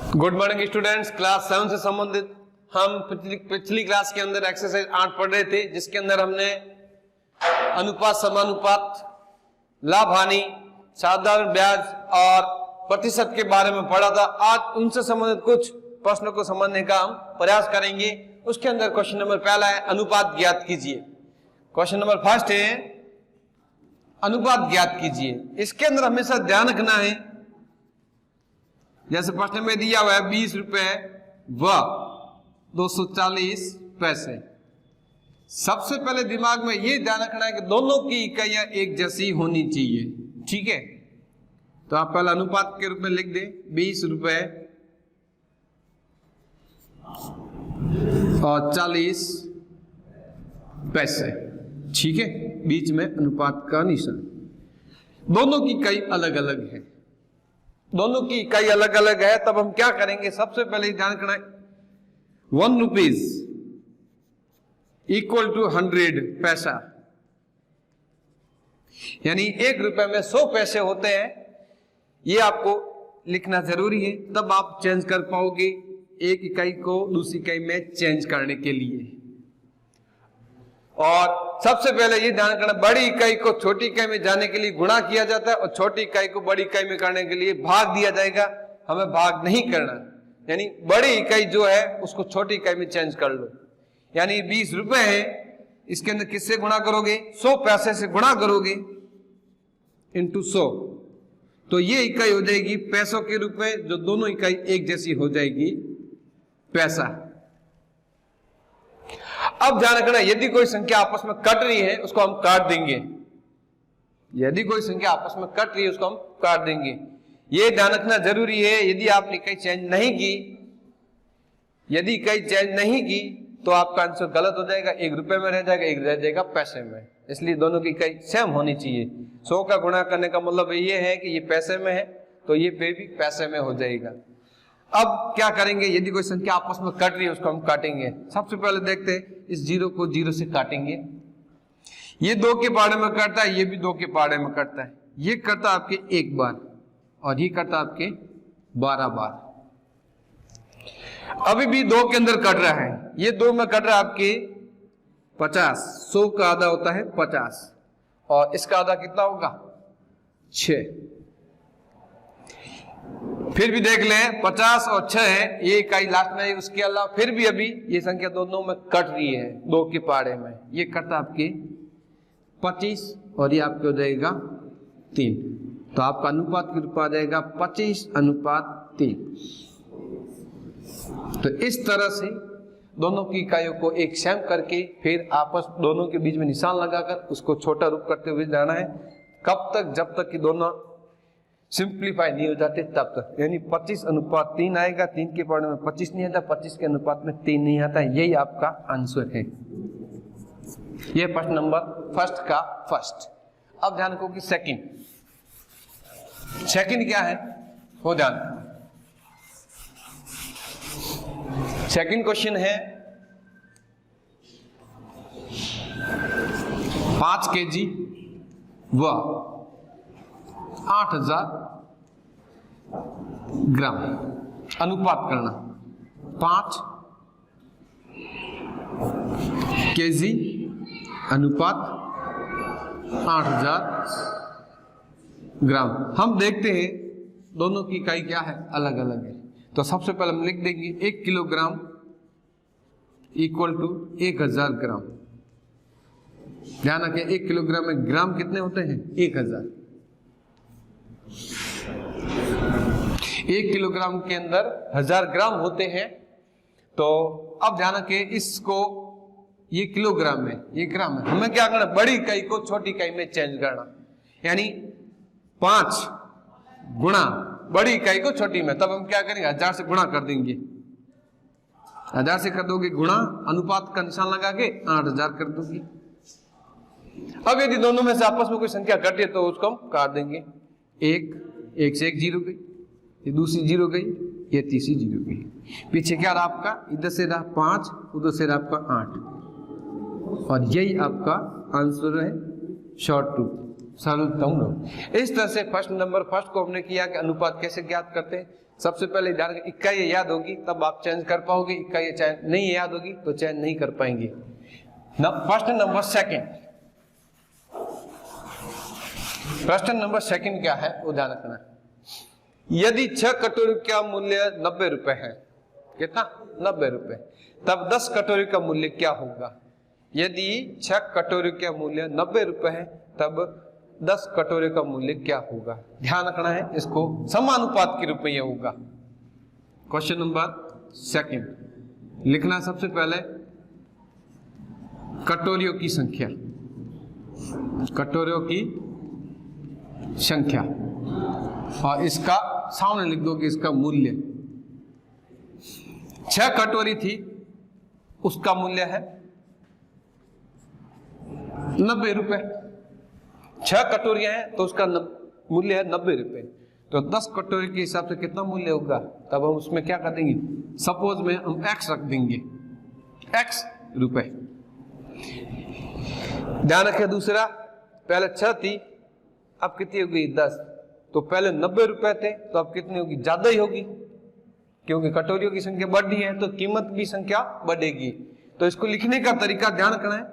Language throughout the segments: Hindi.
Good morning students. क्लास 7 से संबंधित हम पिछली क्लास के अंदर एक्सरसाइज 8 पढ़ रहे थे, जिसके अंदर हमने अनुपात, समानुपात, लाभ हानि, साधारण ब्याज और प्रतिशत के बारे में पढ़ा था। आज उनसे संबंधित कुछ प्रश्नों को समझने का हम प्रयास करेंगे। उसके अंदर क्वेश्चन नंबर पहला है अनुपात ज्ञात कीजिए। क्वेश्चन नंबर फर्स्ट है अनुपात ज्ञात कीजिए। इसके अंदर हमेशा ध्यान रखना है, जैसे प्रश्न में दिया हुआ है 20 रुपए व 240 पैसे। सबसे पहले दिमाग में यह ध्यान रखना है कि दोनों की इकाइयां एक जैसी होनी चाहिए। ठीक है, तो आप पहले अनुपात के रूप में लिख दें 20 रुपए और 40 पैसे। ठीक है, बीच में अनुपात का निशान। दोनों की इकाई अलग अलग है, दोनों की इकाई अलग अलग है। तब हम क्या करेंगे, सबसे पहले ध्यान रखना है 1 रुपीज इक्वल टू 100 पैसा, यानी 1 रुपए में 100 पैसे होते हैं। ये आपको लिखना जरूरी है, तब आप चेंज कर पाओगे एक इकाई को दूसरी इकाई में चेंज करने के लिए। और सबसे पहले ये ध्यान रखना, बड़ी इकाई को छोटी इकाई में जाने के लिए गुणा किया जाता है और छोटी इकाई को बड़ी इकाई में करने के लिए भाग दिया जाएगा। हमें भाग नहीं करना, यानी बड़ी इकाई जो है उसको छोटी इकाई में चेंज कर लो। यानी 20 रुपए है, इसके अंदर किससे गुणा करोगे, 100 पैसे से गुणा करोगे इंटू 100, तो ये इकाई हो जाएगी पैसों के रूप में, जो दोनों इकाई एक जैसी हो जाएगी पैसा। अब ध्यान रखना, यदि कोई संख्या आपस में कट रही है उसको हम काट देंगे। यदि कोई संख्या आपस में कट रही है उसको हम काट देंगे, ये ध्यान रखना जरूरी है। यदि आपने इकाई चेंज नहीं की, यदि इकाई चेंज नहीं की तो आपका आंसर गलत हो जाएगा, 1 रुपए में रह जाएगा, 1 रह जाएगा पैसे में। इसलिए दोनों की इकाई सेम होनी चाहिए। 100 का गुणा करने का मतलब ये है कि ये पैसे में है तो ये भी पैसे में हो जाएगा। अब क्या करेंगे, यदि कोई संख्या आपस में कट रही है उसको हम काटेंगे। सबसे पहले देखते हैं, इस 0 को 0 से काटेंगे। ये 2 के पाड़े में कटता है, ये भी 2 के पाड़े में कटता है। ये करता आपके 1 बार और ये करता आपके 12 बार। अभी भी 2 के अंदर कट रहा है, ये 2 में कट रहा है आपके 50। 100 का आधा होता है 50 और इसका आधा कितना होगा 6। फिर भी देख लें 50 और 6 है, ये इकाई लास्ट में है। उसके अलावा फिर भी अभी ये संख्या दोनों में कट रही है 2 के पाड़े में। ये कटता आपके 25 और ये आपके हो जाएगा 3, तो आपका अनुपात के रूप आ जाएगा 25:3। तो इस तरह से दोनों की इकाइयों को एक सेम करके फिर आपस दोनों के बीच में निशान लगाकर उसको छोटा रूप करते हुए जाना है। कब तक, जब तक कि दोनों सिंप्लीफाई नहीं हो जाते तब तक। यानी 25:3 आएगा, 3 के पाड़े में 25 नहीं आता, 25 के अनुपात में 3 नहीं आता। यही आपका आंसर है। यह प्रश्न नंबर फर्स्ट का फर्स्ट। अब ध्यान रखो कि सेकंड क्या है, वो ध्यान। सेकंड क्वेश्चन है 5 kg व 8000 ग्राम। अनुपात करना, 5 kg अनुपात 8000 ग्राम। हम देखते हैं दोनों की इकाई क्या है, अलग अलग है। तो सबसे पहले हम लिख देंगे 1 किलोग्राम इक्वल टू 1000 ग्राम। ध्यान रखें 1 किलोग्राम में ग्राम कितने होते हैं, 1000। 1 किलोग्राम के अंदर 1000 ग्राम होते हैं। तो अब ध्यान रखें, इसको ये किलोग्राम में, ये ग्राम में। हमें क्या करना, बड़ी इकाई को छोटी इकाई में चेंज करना। यानी 5 गुणा बड़ी इकाई को छोटी में, तब हम क्या करेंगे 1000 से गुणा कर देंगे। 1000 से कर दोगे गुणा, अनुपात का निशान लगा के 8000 कर दोगे। अब यदि दोनों में से आपस में कोई संख्या घटे तो उसको हम काट देंगे। 1 से 1 0 गई, ये दूसरी 0 गई, ये तीसरी 0 गई। पीछे क्या रहा आपका, इधर से रहा 5, उधर से रहा आपका 8, और यही आपका आंसर है, शॉर्ट रूप। सरलतम। इस तरह से फर्स्ट को हमने किया कि अनुपात कैसे ज्ञात करते हैं। सबसे पहले ध्यान रखें, इकाई याद होगी तब आप चेंज कर पाओगे, इकाई नहीं याद होगी तो चेंज नहीं कर पाएंगे। प्रश्न नंबर सेकंड, प्रश्न नंबर सेकंड क्या है वो ध्यान रखना। यदि 6 कटोरी का मूल्य 90 रुपए है, कितना 90 रुपए, तब 10 कटोरी का मूल्य क्या होगा। यदि 6 कटोरी का मूल्य 90 रुपए है तब 10 कटोरी का मूल्य क्या होगा। ध्यान रखना है, इसको समानुपात के रूप में यह होगा। क्वेश्चन नंबर सेकंड लिखना, सबसे पहले कटोरियों की संख्या, कटोरियों की संख्या, और इसका सामने लिख दोगे इसका मूल्य। 6 कटोरी थी, उसका मूल्य है 90 रुपए। 6 कटोरियां हैं तो उसका मूल्य है 90 रुपए। तो 10 कटोरी के हिसाब से कितना मूल्य होगा, तब हम उसमें क्या कर देंगे, सपोज में हम x रख देंगे, x रुपए। ध्यान रखें दूसरा, पहले 6 थी, अब कितनी होगी 10। तो पहले 90 रुपए थे तो अब कितनी होगी, ज्यादा ही होगी, क्योंकि कटोरियों की संख्या बढ़ रही है तो कीमत की संख्या बढ़ेगी। तो इसको लिखने का तरीका ध्यान रखना है,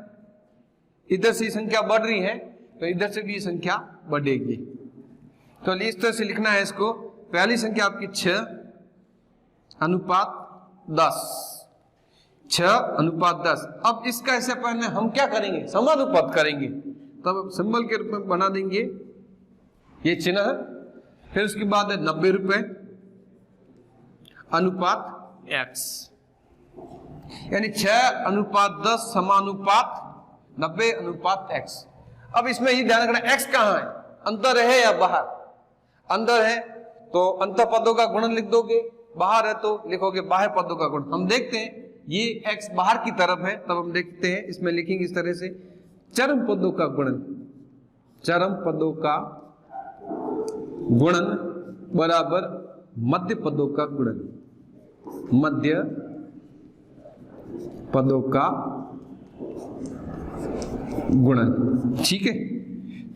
इधर से संख्या बढ़ रही है तो इधर से भी संख्या बढ़ेगी। तो इस तरह से लिखना है इसको, पहली संख्या आपकी 6 अनुपात 10, 6 अनुपात 10। अब इसका ऐसे पहले हम क्या करेंगे, समानुपात करेंगे, तब सिंबल के रूप में बना देंगे ये चिन्ह। फिर उसके बाद है 90 रुपए अनुपात x, यानी 6 अनुपात 10 समानुपात 90 अनुपात x। अब इसमें ही ध्यान रखना x कहां है, अंदर है या बाहर। अंदर है तो अंतर पदों का गुणन लिख दोगे, बाहर है तो लिखोगे बाह्य पदों का गुणन। हम देखते हैं ये x बाहर की तरफ है, तब हम देखते हैं इसमें लिखेंगे इस तरह से, चरम पदों का गुणन, चरम पदों का गुणन बराबर मध्य पदों का गुणन, मध्य पदों का गुणन। ठीक है,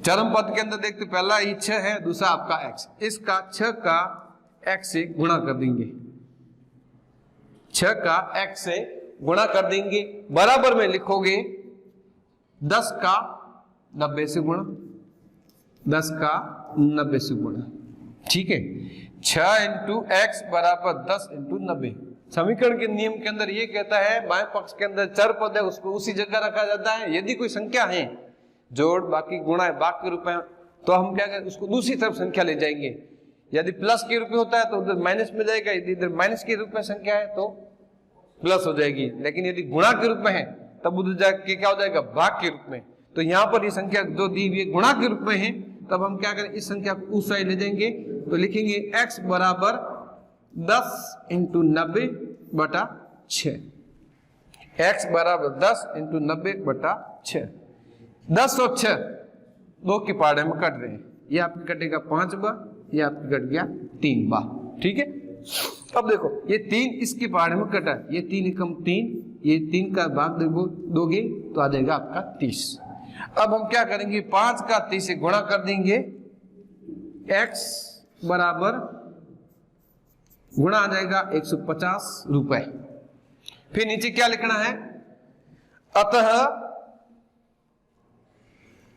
चरम पद के अंदर देखते पहला ही 6 है, दूसरा आपका x, इसका 6 का x से गुणा कर देंगे, 6 का x से गुणा कर देंगे, बराबर में लिखोगे 10 का 90 से गुणा, 10 का 90 से गुणा। ठीक है, 6 इंटू x बराबर 10 इंटू 90। समीकरण के नियम के अंदर ये कहता है बाएं पक्ष के अंदर चर पद है उसको उसी जगह रखा जाता है। यदि कोई संख्या है जोड़ बाकी गुणा है भाग के रूप में, तो हम क्या करें, उसको दूसरी तरफ संख्या ले जाएंगे। यदि प्लस के रूप में होता है तो उधर माइनस में जाएगा, यदि इधर माइनस के रूप में संख्या है तो प्लस हो जाएगी, लेकिन यदि गुणा के रूप में है तब उधर जाके क्या हो जाएगा, भाग के रूप में। तो यहाँ पर ये संख्या जो दी हुई गुणा के रूप में है, तब हम क्या करें, इस संख्या को उस साइड ले जाएंगे, तो लिखेंगे x बराबर 10 इंटू 90 बटा 6, x बराबर 10 इंटू 90 बटा 6। 10 और 6 2 के पाड़े में कट रहे हैं, ये आपके कटेगा 5 बार, ये आपके कट गया 3 बार। ठीक है, अब देखो ये 3 इसके पाड़े में कटा, ये 3 एकम 3, ये 3 का भाग दोगे तो आ जाएगा आपका 30। अब हम क्या करेंगे, 5 का 30 से गुणा कर देंगे, x बराबर गुणा आ जाएगा 150 रुपए। फिर नीचे क्या लिखना है, अतः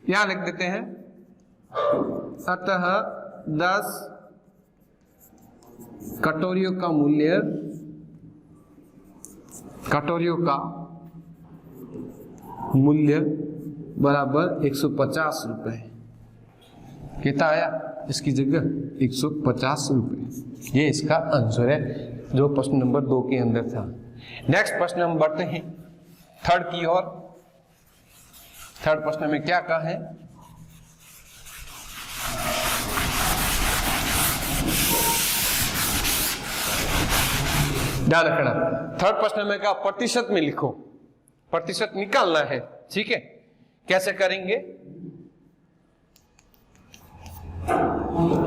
यहां लिख देते हैं, अतः 10 कटोरियों का मूल्य, कटोरियों का मूल्य बराबर 150 रुपए। कितना आया इसकी जगह, 150 रुपए। ये इसका आंसर है जो प्रश्न नंबर 2 के अंदर था। नेक्स्ट प्रश्न हम बढ़ते हैं थर्ड की ओर। थर्ड प्रश्न में क्या कहा है, ध्यान रखना, थर्ड प्रश्न में क्या, प्रतिशत में लिखो, प्रतिशत निकालना है। ठीक है, कैसे करेंगे,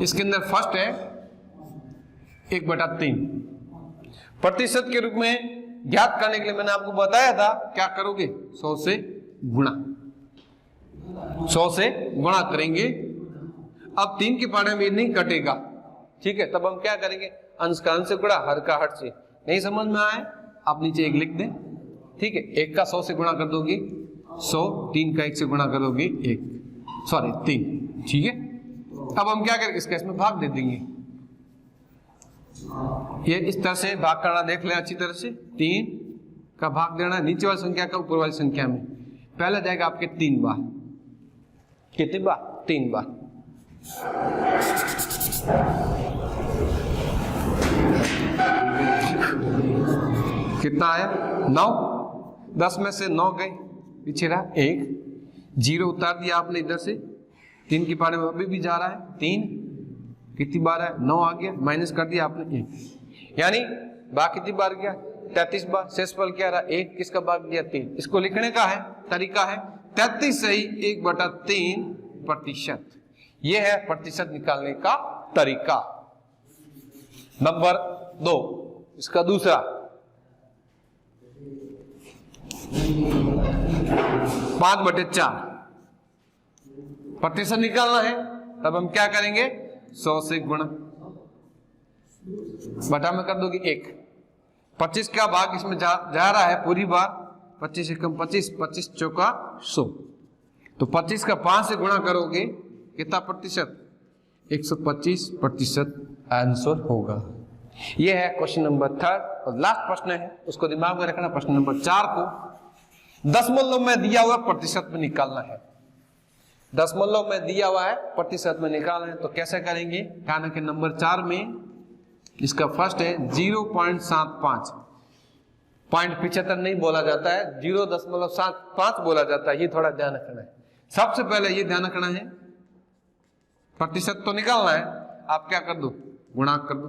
इसके अंदर फर्स्ट है 1/3। प्रतिशत के रूप में ज्ञात करने के लिए मैंने आपको बताया था क्या करोगे, 100 से गुणा, 100 से गुणा करेंगे। अब 3 के पाड़े में नहीं कटेगा, ठीक है, तब हम क्या करेंगे, अंश का अंश से गुणा, हर का हर से। नहीं समझ में आए आप नीचे 1 लिख दें, ठीक है। 1 का 100 से गुणा कर दोगे 100, 3 का 1 से गुणा करोगे 3, ठीक है। अब हम क्या करेंगे, इसका इसमें भाग दे देंगे। ये इस तरह से भाग करना देख लें अच्छी तरह से। 3 का भाग देना नीचे वाली संख्या का ऊपर वाली संख्या में। पहले जाएगा आपके 3 बार, कितनी बार, 3 बार। कितना आया, 9। 10 में से 9 गए, पीछे रहा 1, 0 उतार दिया आपने इधर से। 3 की पारे में अभी भी जा रहा है 3, कितनी बार है, 9 आ गया, माइनस कर दिया आपने 1, यानी भाग कितनी बार गया, 33 बार। शेषफल क्या रहा, 1, किसका भाग दिया 3। इसको लिखने का है तरीका है 33 सही 1/3%। यह है प्रतिशत निकालने का तरीका। नंबर 2, इसका दूसरा 5/4 प्रतिशत निकालना है। तब हम क्या करेंगे, 100 से गुणा, बटा में कर दोगे 1। 25 का भाग इसमें जा रहा है पूरी बार, 25 से कम 25, 25 चौका 100। तो 25 का 5 से गुणा करोगे कितना प्रतिशत, 125% आंसर होगा। यह है क्वेश्चन नंबर 3 और लास्ट प्रश्न है, उसको दिमाग में रखना। प्रश्न नंबर 4 को दशमलव में दिया हुआ प्रतिशत में निकालना है। दशमलव में दिया हुआ है, प्रतिशत में निकालना है। तो कैसे करेंगे, खाना के नंबर 4 में इसका फर्स्ट है 0.75, 0.75 नहीं बोला जाता है, 0.75 बोला जाता है। ये थोड़ा ध्यान रखना है। सबसे पहले ये ध्यान रखना है, प्रतिशत तो निकालना है, आप क्या कर दो, गुणा कर दो,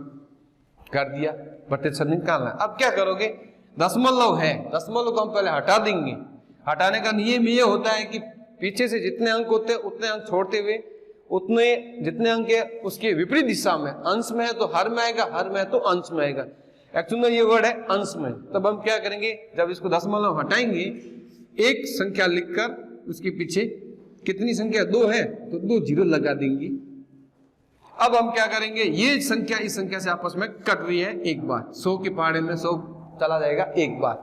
कर दिया, प्रतिशत निकालना है। अब क्या करोगे, दशमलव है, दशमलव को हम पहले हटा देंगे। हटाने का नियम ये होता है कि पीछे से जितने अंक होते हैं उतने अंक छोड़ते हुए, उतने जितने अंक है उसके विपरीत दिशा में, अंश में है तो हर में आएगा, हर में है तो अंश में आएगा। एक्चुअली ये वर्ड है अंश में। तब हम क्या करेंगे, जब इसको दशमलव हटाएंगे, एक संख्या लिखकर उसके पीछे कितनी संख्या 2 है तो 2 जीरो लगा देंगे। अब हम क्या करेंगे, ये संख्या इस संख्या से आपस में कट रही है एक बार, 100 के पहाड़े में 100 चला जाएगा एक बार।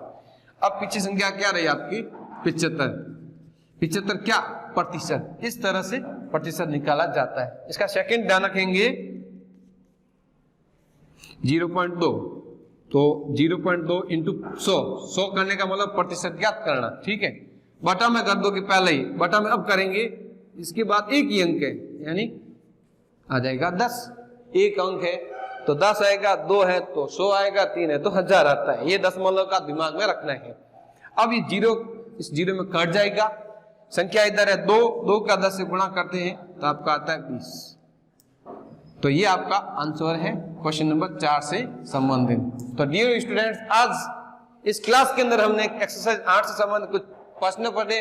अब पीछे संख्या क्या रही आपकी, 75। 75 क्या, प्रतिशत। इस तरह से प्रतिशत निकाला जाता है। इसका सेकंड ध्यान रखेंगे 0.2, तो 0.2 इंटू 100 करने का मतलब प्रतिशत ज्ञात करना, ठीक है। बटा में कर दो कि पहले ही, बटा में अब करेंगे, इसके बाद एक ही अंक है, यानी आ जाएगा 10। एक अंक है तो 10 आएगा, 2 है तो 100 आएगा, 3 है तो 1000 आता है। ये दशमलव का दिमाग में रखना है। अब ये जीरो इस जीरो में कट जाएगा, संख्या इधर है 2 का 10 से गुणा करते हैं तो आपका आता है 20। तो ये आपका आंसर है क्वेश्चन नंबर 4 से संबंधित। तो डियर स्टूडेंट्स, आज इस क्लास के अंदर हमने एक्सरसाइज 8 से संबंधित कुछ प्रश्न पढ़े।